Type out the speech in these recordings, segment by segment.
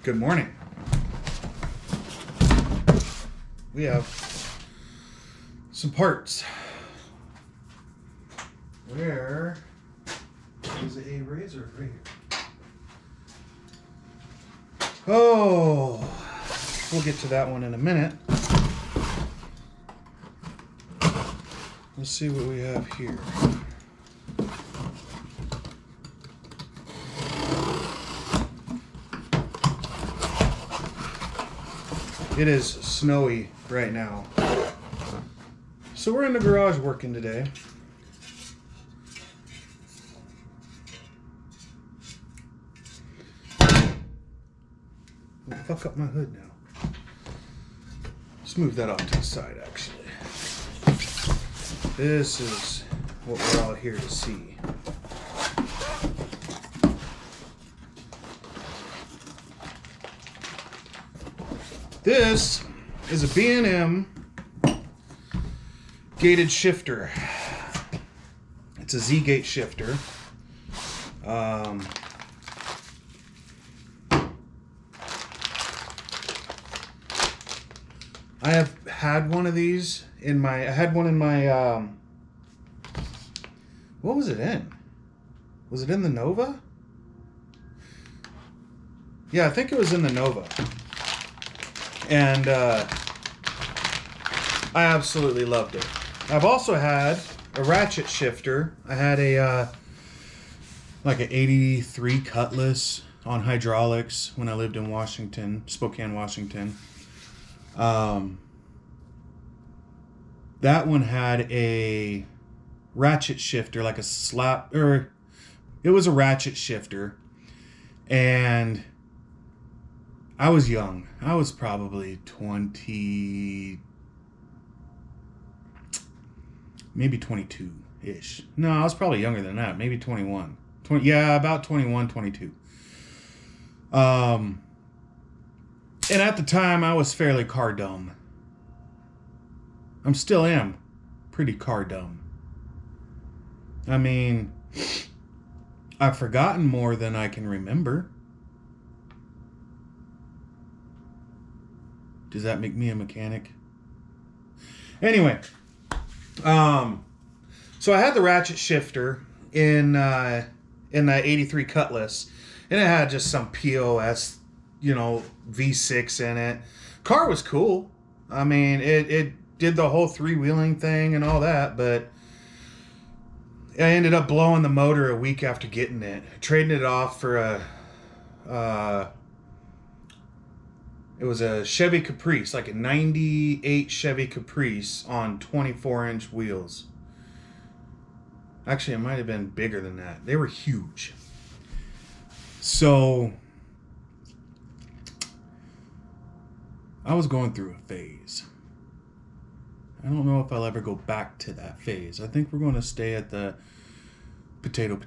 Good morning. We have some parts. Where is a razor? Right here. Oh, we'll get to that one in a minute. Let's see what we have here. It is snowy right now. So we're in the garage working today. I'll fuck up my hood now. Let's move that off to the side, actually. This is what we're all here to see. This is a B&M gated shifter. It's a Z-gate shifter. I have had one of these in my, what was it in? Was it in the Nova? Yeah, I think it was in the Nova. And I absolutely loved it. I've also had a ratchet shifter. I had a like an 83 Cutlass on hydraulics when I lived in Washington, Spokane, Washington. That one had a ratchet shifter, like a slap, or it was a ratchet shifter. And I was young. I was probably 20, maybe 22-ish. No, I was probably younger than that. Maybe 21. Yeah, about 21, 22. And at the time, I was fairly car dumb. I still am pretty car dumb. I mean, I've forgotten more than I can remember. Does that make me a mechanic? Anyway, so I had the ratchet shifter in the 83 Cutlass, and it had just some POS, V6 in it. Car was cool. I mean, it did the whole three-wheeling thing and all that, but I ended up blowing the motor a week after getting it, trading it off for it was a Chevy Caprice, like a 98 Chevy Caprice on 24-inch wheels. Actually, it might have been bigger than that. They were huge. So, I was going through a phase. I don't know if I'll ever go back to that phase. I think we're going to stay at the potato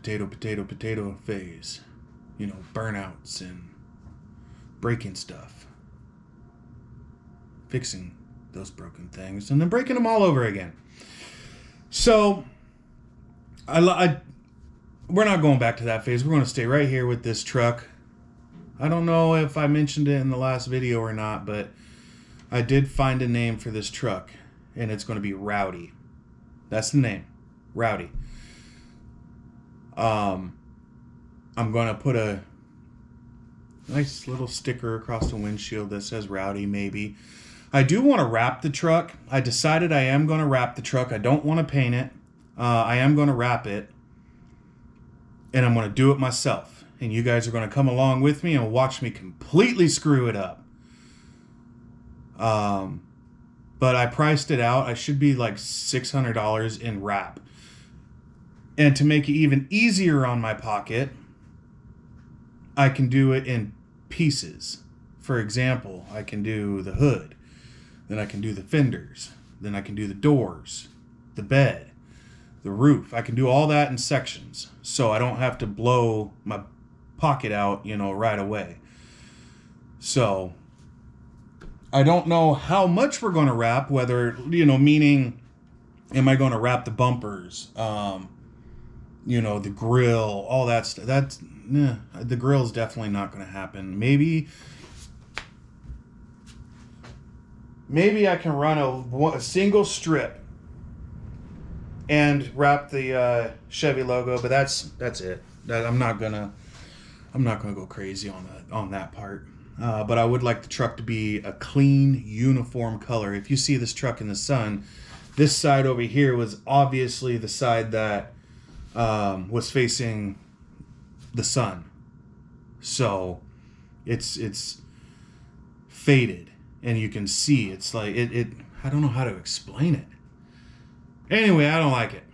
phase. Burnouts and breaking stuff. Fixing those broken things and then breaking them all over again. So, we're not going back to that phase. We're going to stay right here with this truck. I don't know if I mentioned it in the last video or not, but I did find a name for this truck, and it's going to be Rowdy. That's the name, Rowdy. I'm going to put a nice little sticker across the windshield that says Rowdy, maybe. I do want to wrap the truck. I decided I am going to wrap the truck. I don't want to paint it. I am going to wrap it. And I'm going to do it myself. And you guys are going to come along with me and watch me completely screw it up. But I priced it out. I should be like $600 in wrap. And to make it even easier on my pocket, I can do it in pieces. For example, I can do the hood. Then I can do the fenders. Then I can do the doors, the bed, the roof. I can do all that in sections, so I don't have to blow my pocket out, right away. So I don't know how much we're going to wrap, whether, meaning, am I going to wrap the bumpers, the grill, all that stuff. The grill's definitely not going to happen. Maybe maybe I can run a single strip and wrap the Chevy logo, but that's it. I'm not gonna go crazy on that part. But I would like the truck to be a clean, uniform color. If you see this truck in the sun, this side over here was obviously the side that was facing the sun. So it's faded, and you can see it's like it. I don't know how to explain it. Anyway, I don't like it.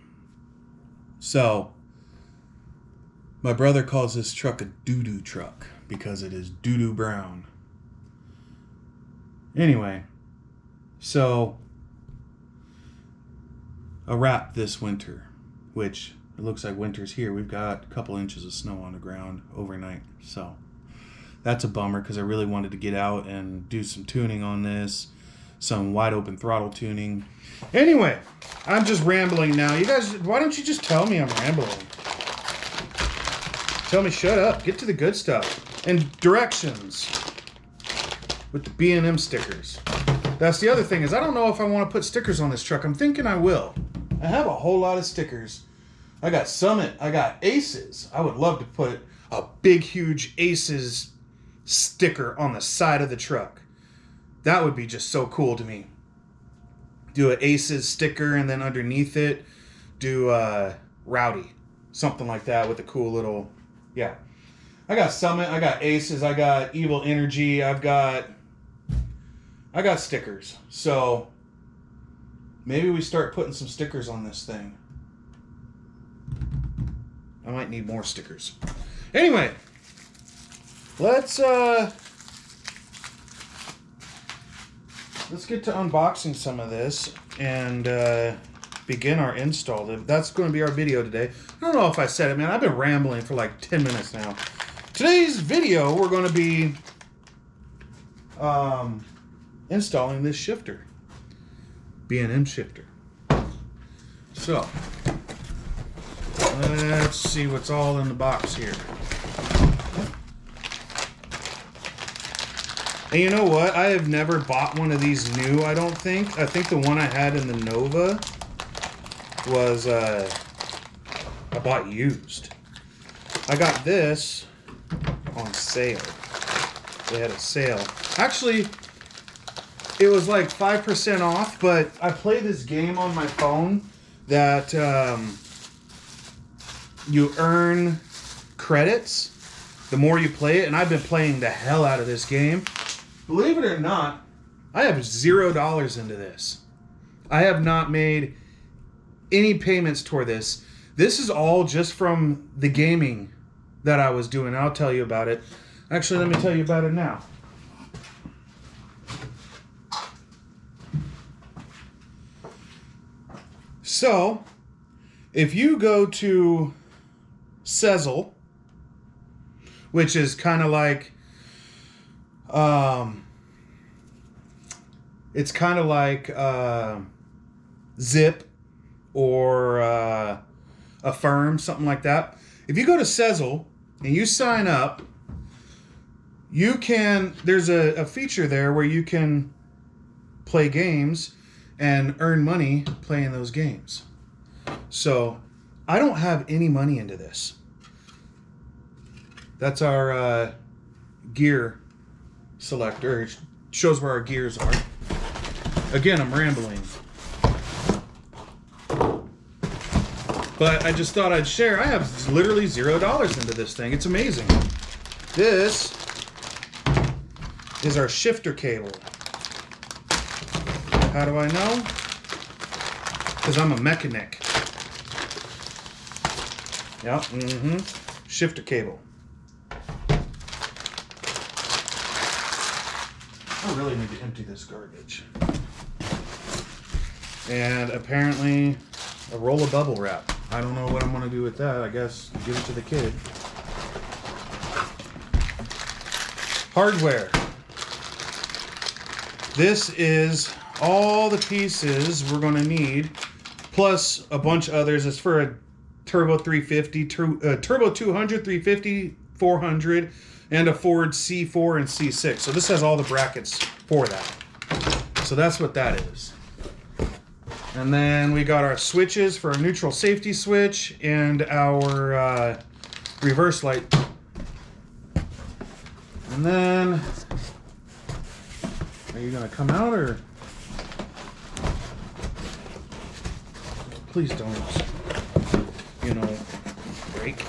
So my brother calls this truck a doo-doo truck because it is doo-doo brown. Anyway, so a wrap this winter, which it looks like winter's here. We've got a couple inches of snow on the ground overnight. So that's a bummer because I really wanted to get out and do some tuning on this, some wide open throttle tuning. Anyway, I'm just rambling now. You guys, why don't you just tell me I'm rambling? Tell me shut up. Get to the good stuff. And directions with the B&M stickers. That's the other thing is I don't know if I want to put stickers on this truck. I'm thinking I will. I have a whole lot of stickers. I got Summit. I got Aces. I would love to put a big, huge Aces sticker on the side of the truck. That would be just so cool to me. Do an Aces sticker and then underneath it do Rowdy. Something like that with a cool little... Yeah. I got Summit. I got Aces. I got Evil Energy. I got stickers. So maybe we start putting some stickers on this thing. I might need more stickers. Anyway, let's get to unboxing some of this and begin our install. That's going to be our video today. I don't know if I said it, man. I've been rambling for like 10 minutes now. Today's video, we're going to be installing this shifter. B&M shifter. So, let's see what's all in the box here. And you know what? I have never bought one of these new, I don't think. I think the one I had in the Nova was, I bought used. I got this on sale. They had a sale. Actually, it was like 5% off, but I play this game on my phone that you earn credits the more you play it, and I've been playing the hell out of this game. Believe it or not, I have $0 into this. I have not made any payments toward this. This is all just from the gaming that I was doing. I'll tell you about it. Actually, let me tell you about it now. So, if you go to Sezzle, which is kind of like, it's kind of like Zip or Affirm, something like that. If you go to Sezzle and you sign up, you can, there's a feature there where you can play games and earn money playing those games. So I don't have any money into this. That's our gear selector. It shows where our gears are. Again, I'm rambling. But I just thought I'd share. I have literally $0 into this thing. It's amazing. This is our shifter cable. How do I know? Because I'm a mechanic. Yep, shifter cable. I really need to empty this garbage. And apparently a roll of bubble wrap. I don't know what I'm going to do with that. I guess give it to the kid. Hardware. This is all the pieces we're going to need, plus a bunch of others. It's for a Turbo 350, Turbo 200, 350, 400, and a Ford C4 and C6. So this has all the brackets for that. So that's what that is. And then we got our switches for our neutral safety switch and our reverse light. And then, are you gonna come out or? Please don't, break.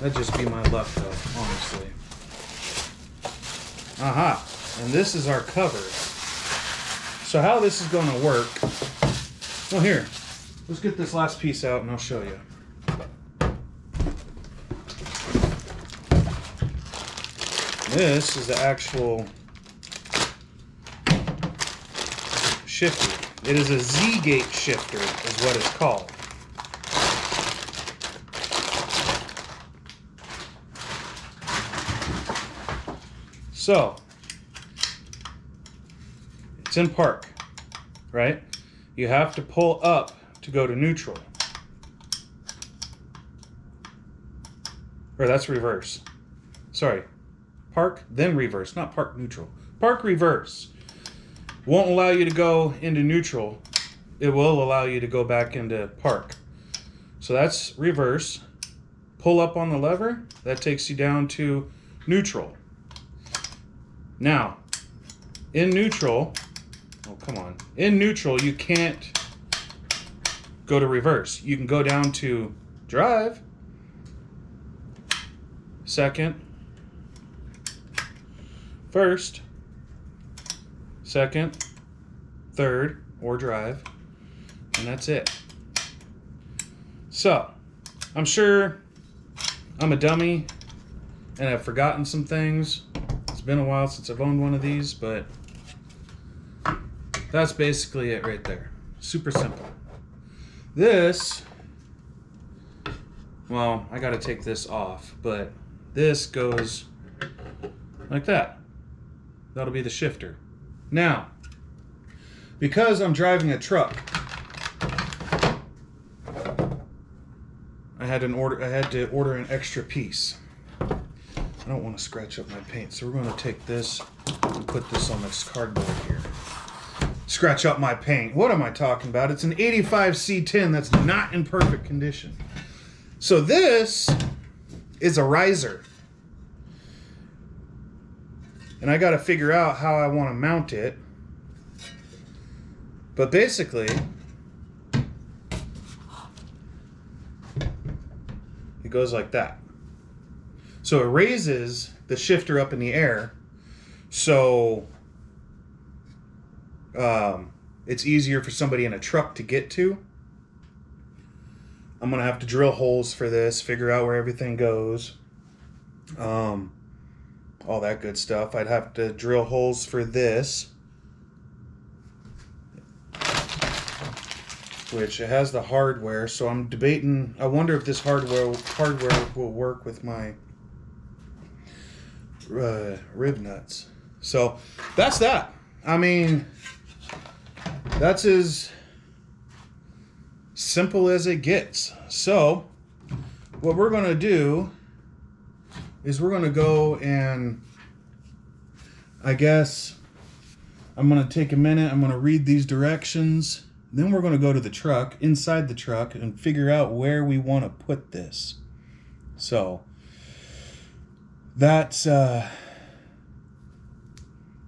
That'd just be my luck though, honestly. Aha, and this is our cover. So how this is gonna work, well here, let's get this last piece out and I'll show you. This is the actual shifter. It is a Z-gate shifter is what it's called. So, it's in park, right? You have to pull up to go to neutral. Or that's reverse. Sorry. Park, then reverse. Not park neutral. Park reverse. Won't allow you to go into neutral. It will allow you to go back into park. So that's reverse. Pull up on the lever. That takes you down to neutral. Now, in neutral, oh come on. In neutral, you can't go to reverse. You can go down to drive. Second. First. Second. Third. Or drive. And that's it. So, I'm sure I'm a dummy and I've forgotten some things. It's been a while since I've owned one of these, but that's basically it right there. Super simple. This, well, I gotta take this off, but this goes like that. That'll be the shifter. Now, because I'm driving a truck, I had to order an extra piece. I don't want to scratch up my paint, so we're going to take this and put this on this cardboard here. Scratch up my paint. What am I talking about? It's an 85 C10 that's not in perfect condition. So this is a riser. And I got to figure out how I want to mount it. But basically, it goes like that. So it raises the shifter up in the air, so it's easier for somebody in a truck to get to. I'm gonna have to drill holes for this, figure out where everything goes, all that good stuff. I'd have to drill holes for this, which it has the hardware, so I'm debating. I wonder if this hardware will work with my rib nuts. So that's that. I mean, that's as simple as it gets. So what we're going to do is we're going to go and, I guess I'm going to take a minute. I'm going to read these directions. Then we're going to go to the truck, inside the truck, and figure out where we want to put this. So that's,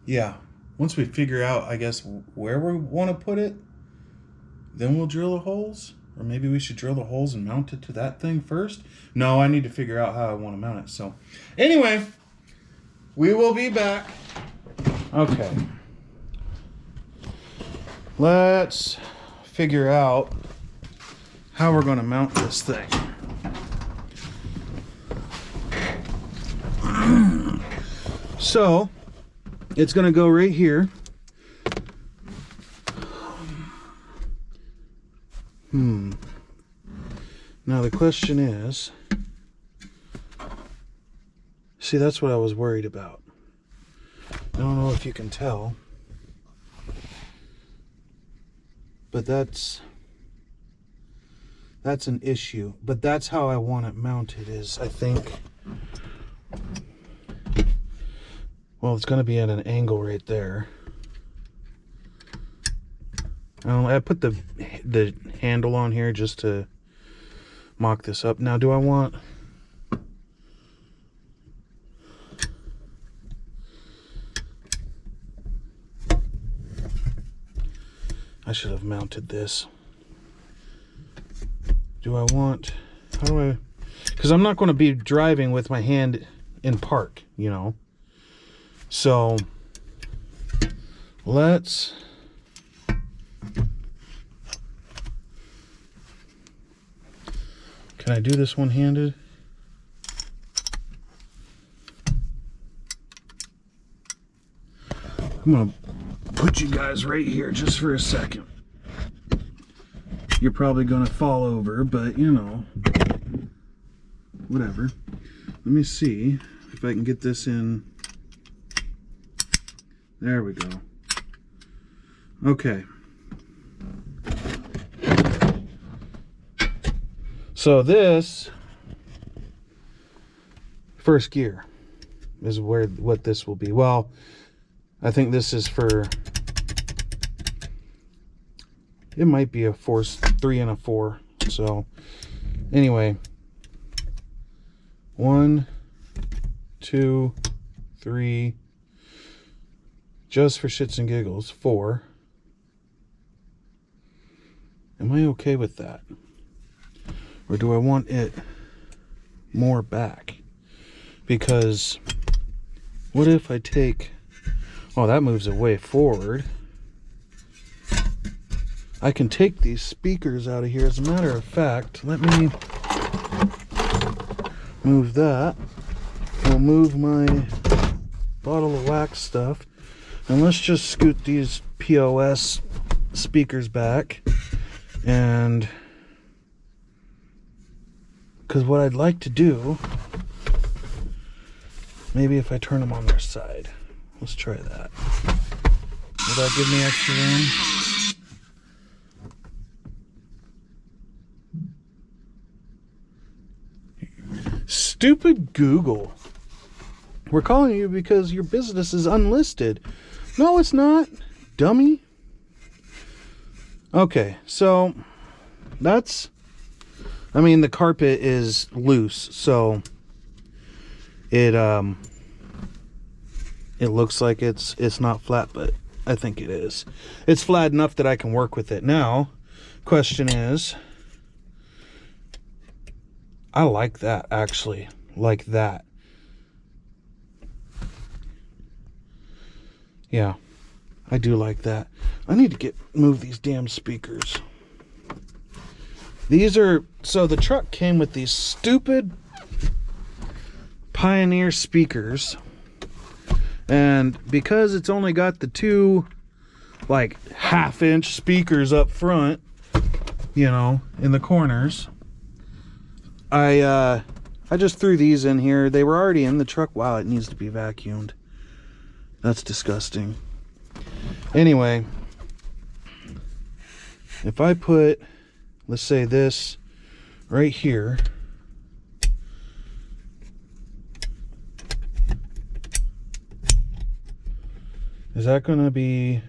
yeah. Once we figure out, I guess, where we want to put it, then we'll drill the holes. Or maybe we should drill the holes and mount it to that thing first. No, I need to figure out how I want to mount it. So anyway, we will be back. Okay. Let's figure out how we're going to mount this thing. So it's going to go right here. Now the question is, see, that's what I was worried about. I don't know if you can tell, but that's an issue. But that's how I want it mounted, is I think, well, it's going to be at an angle right there. I put the handle on here just to mock this up. Now, do I want... I should have mounted this. Do I want... How do I... Because I'm not going to be driving with my hand in park, you know. So, let's... Can I do this one-handed? I'm going to put you guys right here just for a second. You're probably going to fall over, but you know, whatever. Let me see if I can get this in. There we go. Okay. So this first gear is what this will be. Well, I think this is for, it might be a 3 and a 4. So anyway, 1, 2, 3, just for shits and giggles, 4. Am I okay with that? Or do I want it more back? Because what if I take... Oh, that moves it way forward. I can take these speakers out of here. As a matter of fact, let me move that. We'll move my bottle of wax stuff. And let's just scoot these POS speakers back. And... because what I'd like to do, maybe if I turn them on their side. Let's try that. Will that give me extra room? Stupid Google. We're calling you because your business is unlisted. No, it's not, dummy. Okay, so that's... I mean, the carpet is loose, so it looks like it's not flat, but I think it is. It's flat enough that I can work with it. Now, question is, I like that, actually, like that. Yeah, I do like that. I need to move these damn speakers. These are, so the truck came with these stupid Pioneer speakers, and because it's only got the 2 like 1/2-inch speakers up front, you know, in the corners, I just threw these in here. They were already in the truck. Wow, it needs to be vacuumed. That's disgusting. Anyway, if I put, let's say this right here, is that going to be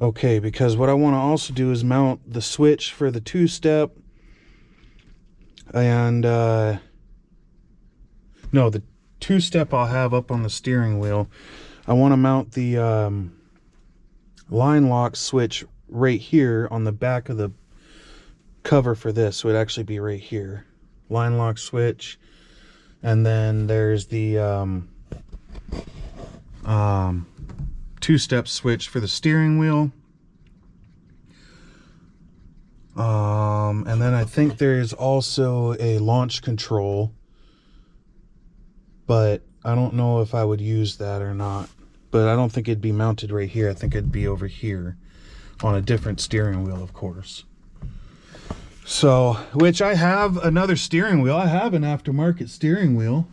okay? Because what I want to also do is mount the switch for the 2-step, and no, the 2-step I'll have up on the steering wheel. I want to mount the line lock switch right here on the back of the cover for this, so it'd actually be right here. Line lock switch, and then there's the 2-step switch for the steering wheel. And then I think there's also a launch control, but I don't know if I would use that or not. But I don't think it'd be mounted right here. I think it'd be over here on a different steering wheel, of course. So, which I have another steering wheel. I have an aftermarket steering wheel.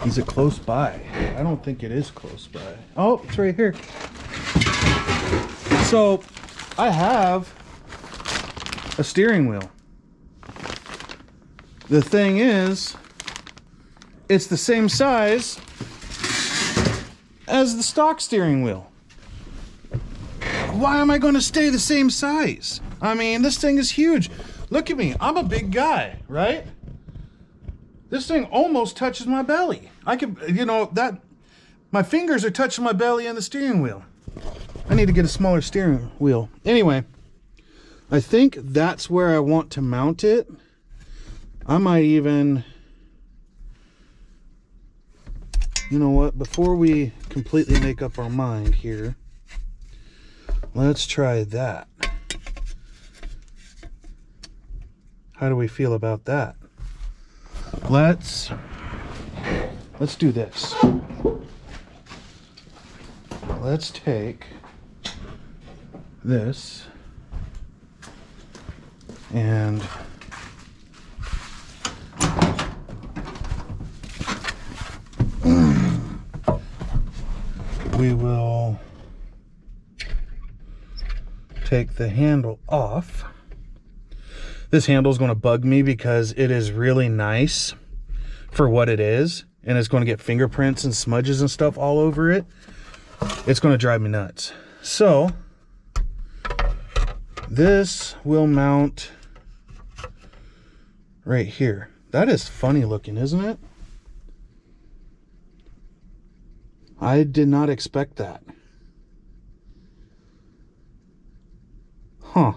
Is it close by? I don't think it is close by. Oh, it's right here. So, I have a steering wheel. The thing is, it's the same size as the stock steering wheel. why am I going to stay the same size? I mean, this thing is huge. Look at me. I'm a big guy, right? This thing almost touches my belly. I could, you know, that my fingers are touching my belly and the steering wheel. I need to get a smaller steering wheel. Anyway, I think that's where I want to mount it. I might even, you know what, before we completely make up our mind here, let's try that. How do we feel about that? Let's do this. Let's take this and we will take the handle off. This handle is going to bug me because it is really nice for what it is, and it's going to get fingerprints and smudges and stuff all over it. It's going to drive me nuts. So this will mount right here. That is funny looking, isn't it? I did not expect that. Huh.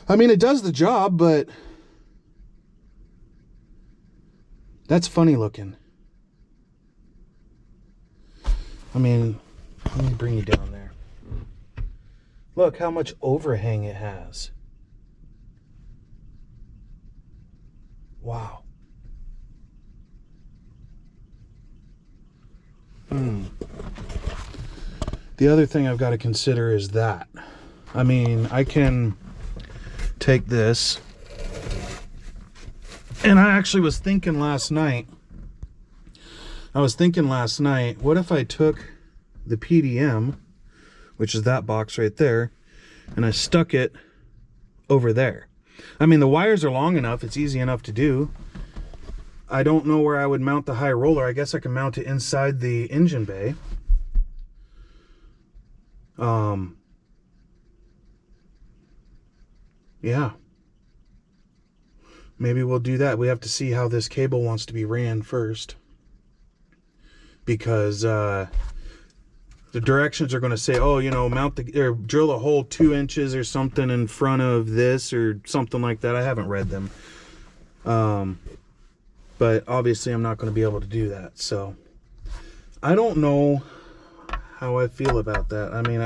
I mean, it does the job, but that's funny looking. I mean, let me bring you down there. Look how much overhang it has. Wow. The other thing I've got to consider is that. I mean, I can take this, and I actually was thinking last night, what if I took the PDM, which is that box right there, and I stuck it over there. I mean, the wires are long enough, it's easy enough to do. I don't know where I would mount the high roller. I guess I can mount it inside the engine bay. Yeah. Maybe we'll do that. We have to see how this cable wants to be ran first. Because the directions are going to say, oh, you know, mount the, or drill a hole 2 inches or something in front of this or something like that. I haven't read them. But obviously I'm not going to be able to do that. So I don't know how I feel about that. I mean,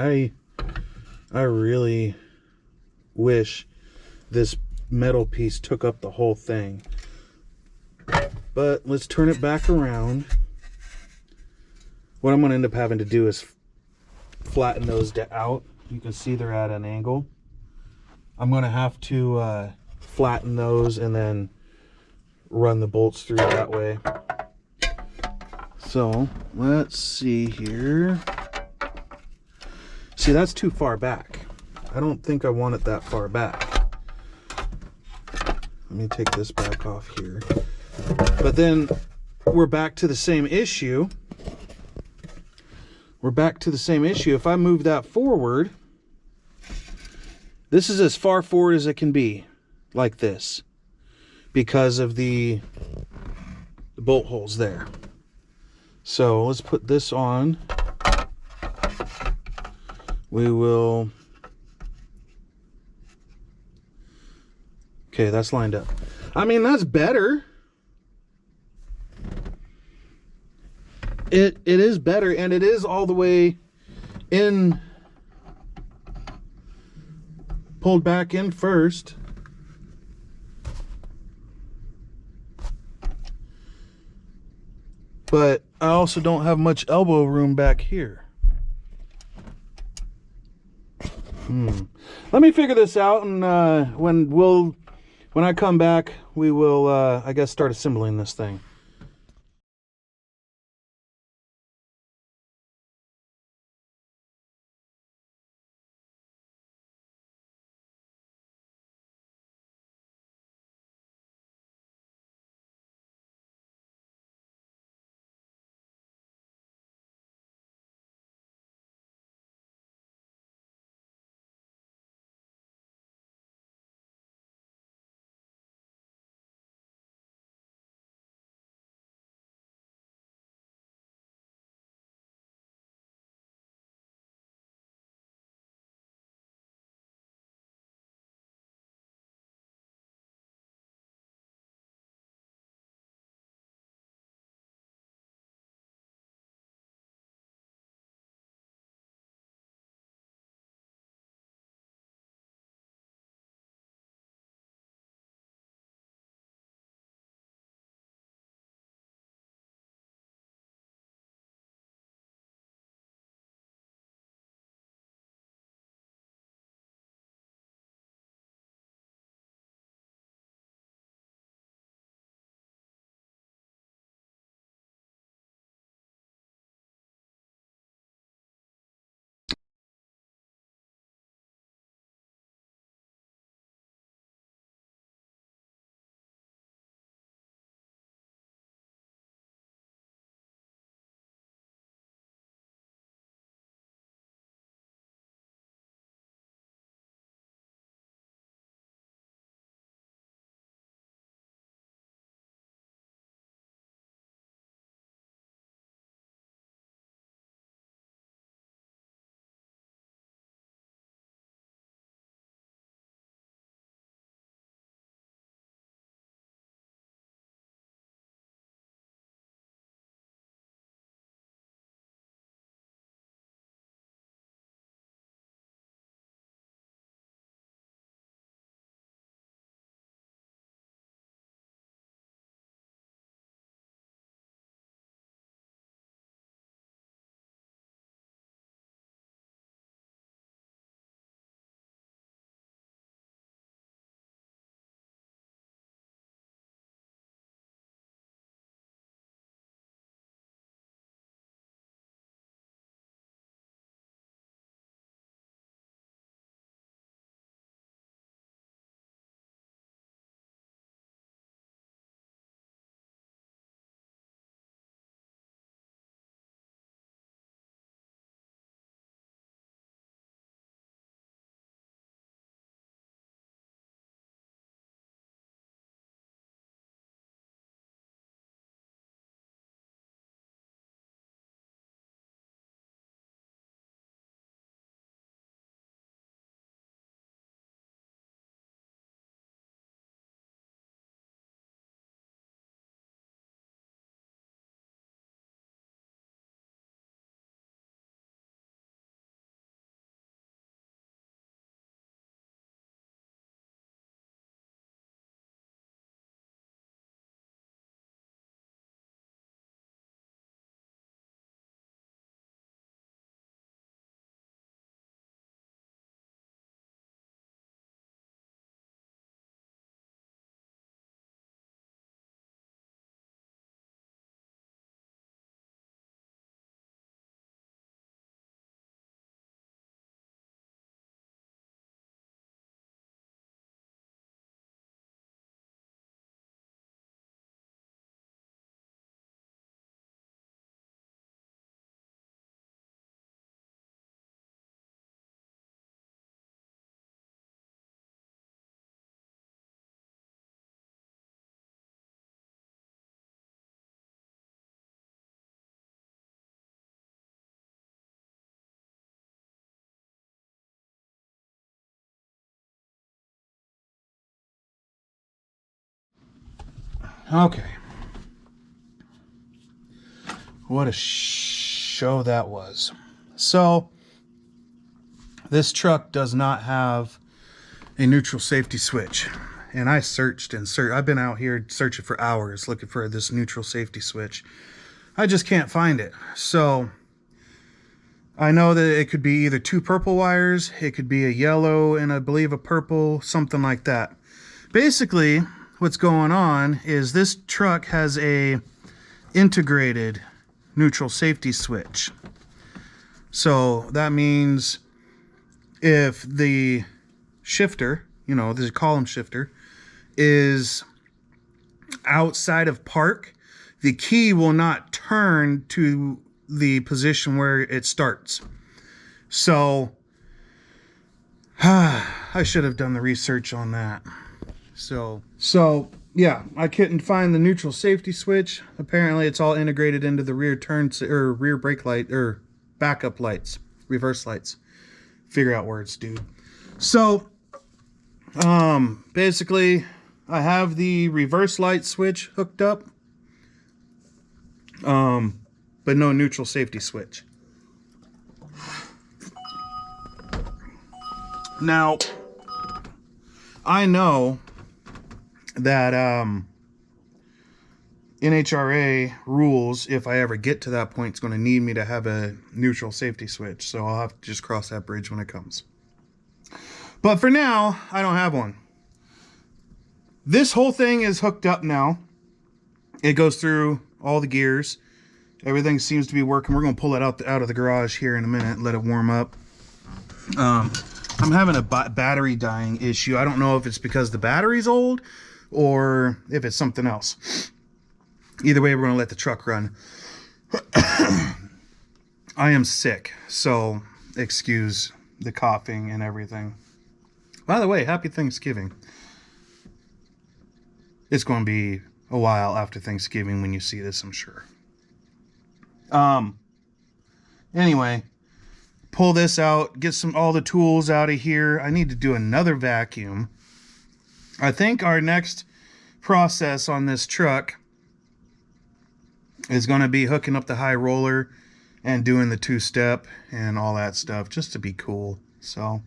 I really wish this metal piece took up the whole thing. But let's turn it back around. What I'm going to end up having to do is flatten those out. You can see they're at an angle. I'm going to have to flatten those and then run the bolts through that way. So let's see here. See, that's too far back. I don't think I want it that far back. Let me take this back off here. But then we're back to the same issue. If I move that forward, this is as far forward as it can be, like this, because of the bolt holes there. So let's put this on. We will... Okay, that's lined up. I mean, that's better. It is better, and it is all the way in, pulled back in first. But I also don't have much elbow room back here. Let me figure this out, and when I come back, we will, I guess, start assembling this thing. Okay. What a show that was. So, this truck does not have a neutral safety switch. And I searched and searched. I've been out here searching for hours looking for this neutral safety switch. I just can't find it. So, I know that it could be either two purple wires, it could be a yellow and I believe a purple, something like that. Basically, what's going on is this truck has a integrated neutral safety switch. So that means if the shifter, you know, the column shifter, is outside of park, the key will not turn to the position where it starts. So I should have done the research on that. So yeah, I couldn't find the neutral safety switch. Apparently it's all integrated into the rear turn or rear brake light or backup lights, reverse lights. Figure out words, dude. So basically I have the reverse light switch hooked up. But no neutral safety switch. Now, I know that NHRA rules, if I ever get to that point, it's going to need me to have a neutral safety switch. So I'll have to just cross that bridge when it comes. But for now, I don't have one. This whole thing is hooked up now. It goes through all the gears. Everything seems to be working. We're going to pull it out of the garage here in a minute, let it warm up. I'm having a battery dying issue. I don't know if it's because the battery's old or if it's something else. Either way, we're going to let the truck run. I am sick, so excuse the coughing and everything. By the way, happy Thanksgiving. It's going to be a while after Thanksgiving when you see this, I'm sure. Anyway, pull this out, get all the tools out of here. I need to do another vacuum. I think our next process on this truck is going to be hooking up the high roller and doing the two-step and all that stuff just to be cool. So,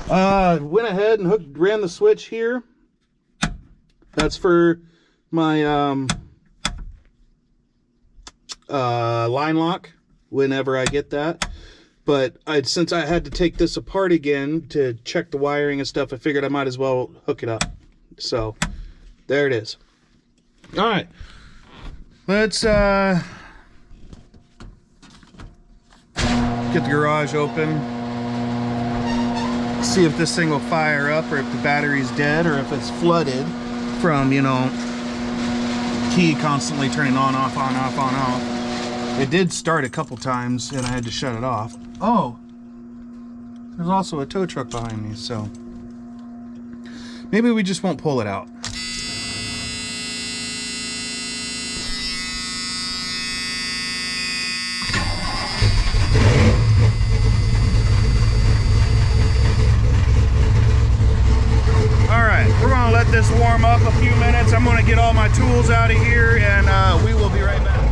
went ahead and ran the switch here. That's for my, line lock whenever I get that. But since I had to take this apart again to check the wiring and stuff, I figured I might as well hook it up. So there it is. All right, let's get the garage open, see if this thing will fire up or if the battery's dead or if it's flooded from, you know, key constantly turning on, off, on, off, on, off. It did start a couple times and I had to shut it off. Oh, there's also a tow truck behind me, so maybe we just won't pull it out. Alright, we're going to let this warm up a few minutes. I'm going to get all my tools out of here and we will be right back.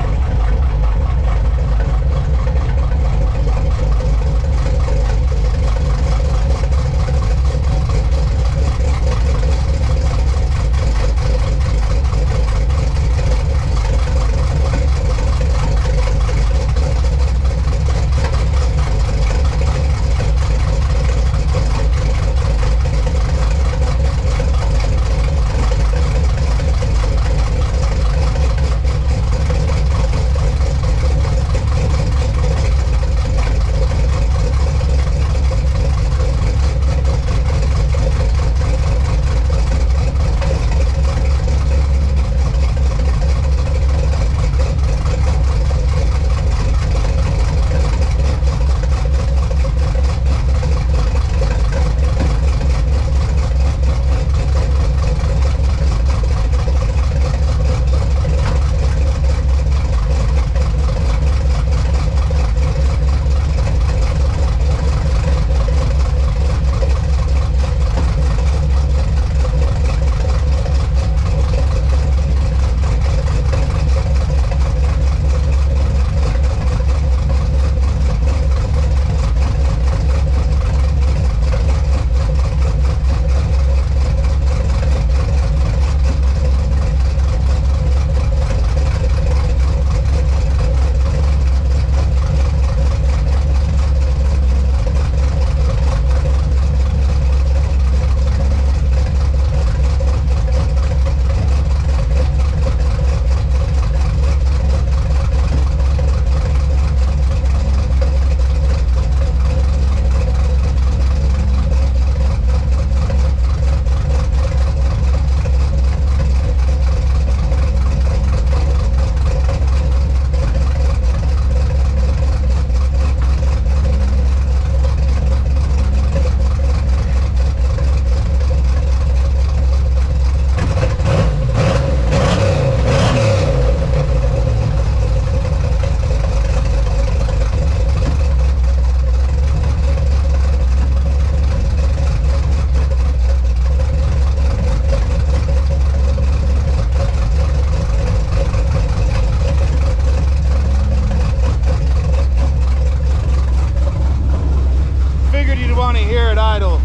want to hear it idle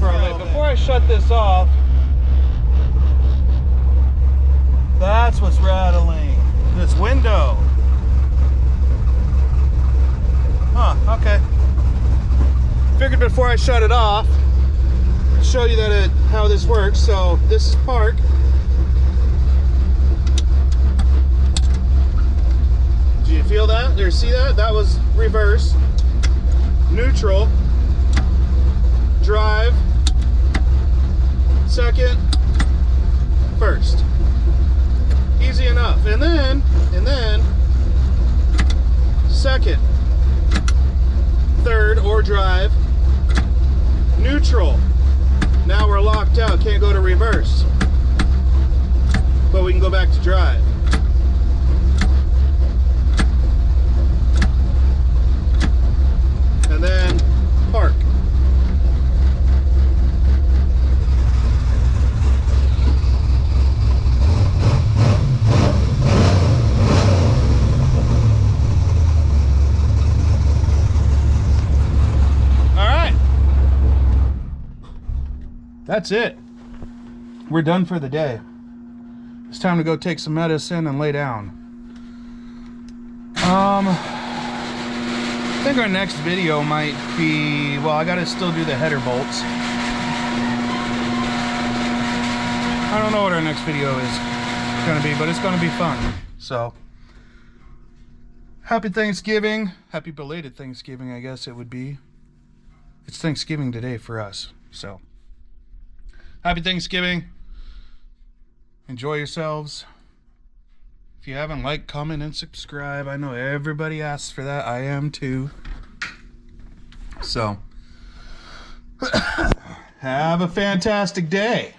for a little bit. Before I shut this off, that's what's rattling. This window. Huh, okay. Figured before I shut it off, show you that how this works. So this is park. Do you feel that? There, see that? That was reverse. Neutral. Drive. Second. First. Easy enough. And then second. Third or drive. Neutral. Now we're locked out, can't go to reverse. But we can go back to drive. And then park. That's it. We're done for the day. It's time to go take some medicine and lay down. I think our next video might be, well, I gotta still do the header bolts. I don't know what our next video is gonna be, but it's gonna be fun. So, happy Thanksgiving. Happy belated Thanksgiving, I guess it would be. It's Thanksgiving today for us, so. Happy Thanksgiving. Enjoy yourselves. If you haven't, like, comment, and subscribe. I know everybody asks for that. I am too. So, have a fantastic day.